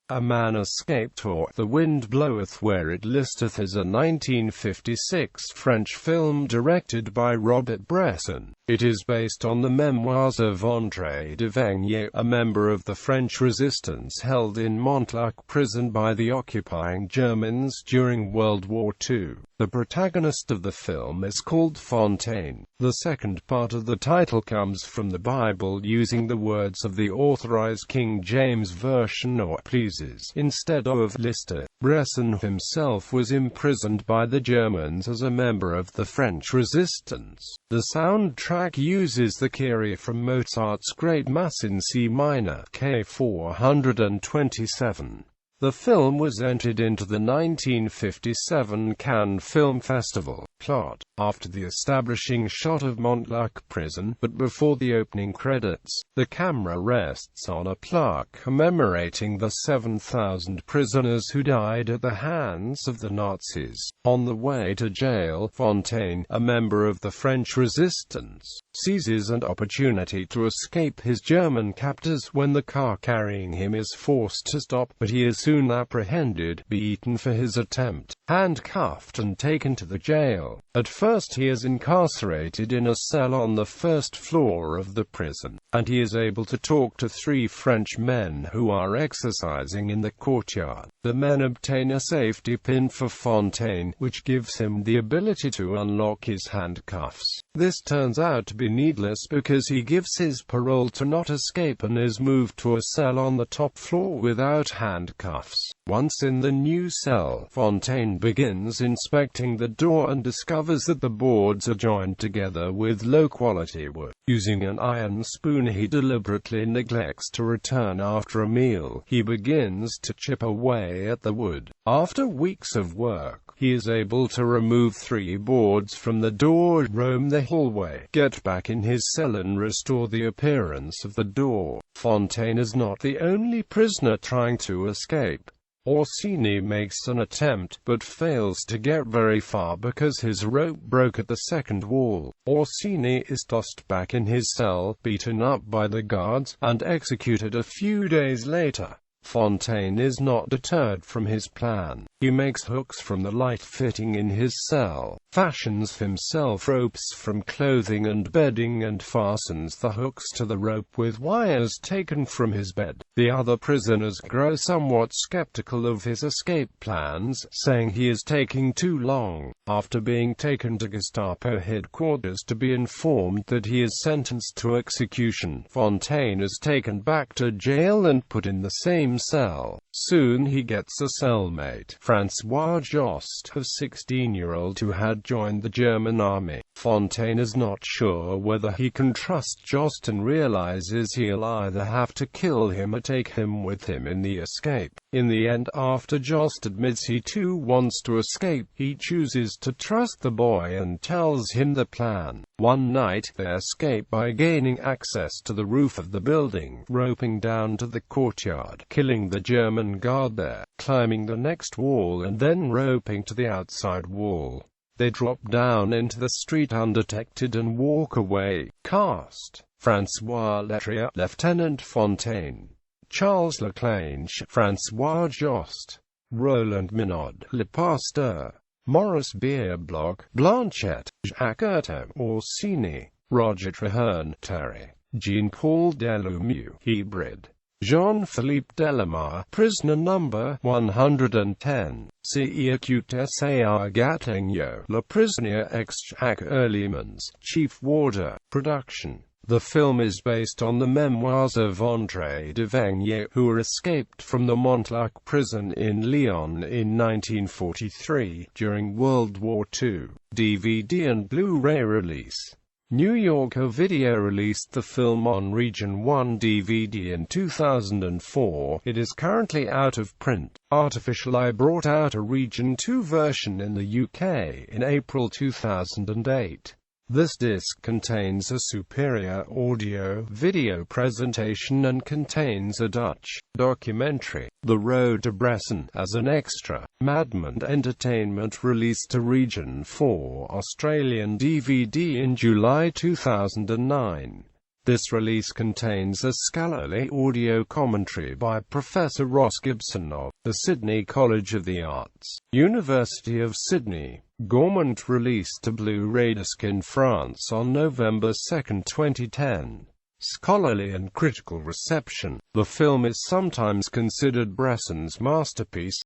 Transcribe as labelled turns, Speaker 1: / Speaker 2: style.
Speaker 1: A Man Escaped or The Wind Bloweth Where It Listeth is a 1956 French film directed by Robert Bresson. It is based on the memoirs of André Devigny, a member of the French resistance held in Montluc prison by the occupying Germans during World War II. The protagonist of the film is called Fontaine. The second part of the title comes from the Bible using the words of the Authorized King James version or pleases instead of Listeth. Bresson himself was imprisoned by the Germans as a member of the French resistance. The soundtrack uses the Kyrie from Mozart's Great Mass in C minor, K427. The film was entered into the 1957 Cannes Film Festival. Plot: after the establishing shot of Montluc prison, but before the opening credits, the camera rests on a plaque commemorating the 7,000 prisoners who died at the hands of the Nazis. On the way to jail, Fontaine, a member of the French resistance, seizes an opportunity to escape his German captors when the car carrying him is forced to stop, but he is soon apprehended, beaten for his attempt, handcuffed and taken to the jail. At first he is incarcerated in a cell on the first floor of the prison, and he is able to talk to 3 French men who are exercising in the courtyard. The men obtain a safety pin for Fontaine, which gives him the ability to unlock his handcuffs. This turns out to be needless because he gives his parole to not escape and is moved to a cell on the top floor without handcuffs. Once in the new cell, Fontaine begins inspecting the door and discovers that the boards are joined together with low-quality wood. Using an iron spoon he deliberately neglects to return after a meal. He begins to chip away at the wood. After weeks of work, he is able to remove 3 boards from the door, roam the hallway, get back in his cell and restore the appearance of the door. Fontaine is not the only prisoner trying to escape. Orsini makes an attempt, but fails to get very far because his rope broke at the second wall. Orsini is tossed back in his cell, beaten up by the guards, and executed a few days later. Fontaine is not deterred from his plan. He makes hooks from the light fitting in his cell, fashions himself ropes from clothing and bedding and fastens the hooks to the rope with wires taken from his bed. The other prisoners grow somewhat skeptical of his escape plans, saying he is taking too long. After being taken to Gestapo headquarters to be informed that he is sentenced to execution, Fontaine is taken back to jail and put in the same cell. Soon he gets a cellmate, François Jost, a 16-year-old who had joined the German army. Fontaine is not sure whether he can trust Jost and realizes he'll either have to kill him or take him with him in the escape. In the end, after Jost admits he too wants to escape, he chooses to trust the boy and tells him the plan. One night, they escape by gaining access to the roof of the building, roping down to the courtyard, killing the German guard there, climbing the next wall and then roping to the outside wall. They drop down into the street undetected and walk away. Cast: François Lettrier, Lieutenant Fontaine; Charles Leclanche, François Jost; Roland Minaud, Le Pasteur; Maurice Bierblock, Blanchette; Jacques Ertem, Orsini; Roger Traherne, Terry; Jean-Paul Delomieux, Hybrid; Jean-Philippe Delamare, prisoner number 110. Circuit Sar Gattegno, Le Prisonnier ex Jacques Erlemans, Chief Warder. Production. The film is based on the memoirs of André Devigny, who escaped from the Montluc prison in Lyon in 1943, during World War II. DVD and Blu-ray release. New Yorker Video released the film on Region 1 DVD in 2004. It is currently out of print. Artificial Eye brought out a Region 2 version in the UK in April 2008. This disc contains a superior audio-video presentation and contains a Dutch documentary, The Road to Bresson, as an extra. Madman Entertainment released a Region 4 Australian DVD in July 2009. This release contains a scholarly audio commentary by Professor Ross Gibson of the Sydney College of the Arts, University of Sydney. Gaumont released a Blu-ray disc in France on November 2, 2010. Scholarly and critical reception. The film is sometimes considered Bresson's masterpiece.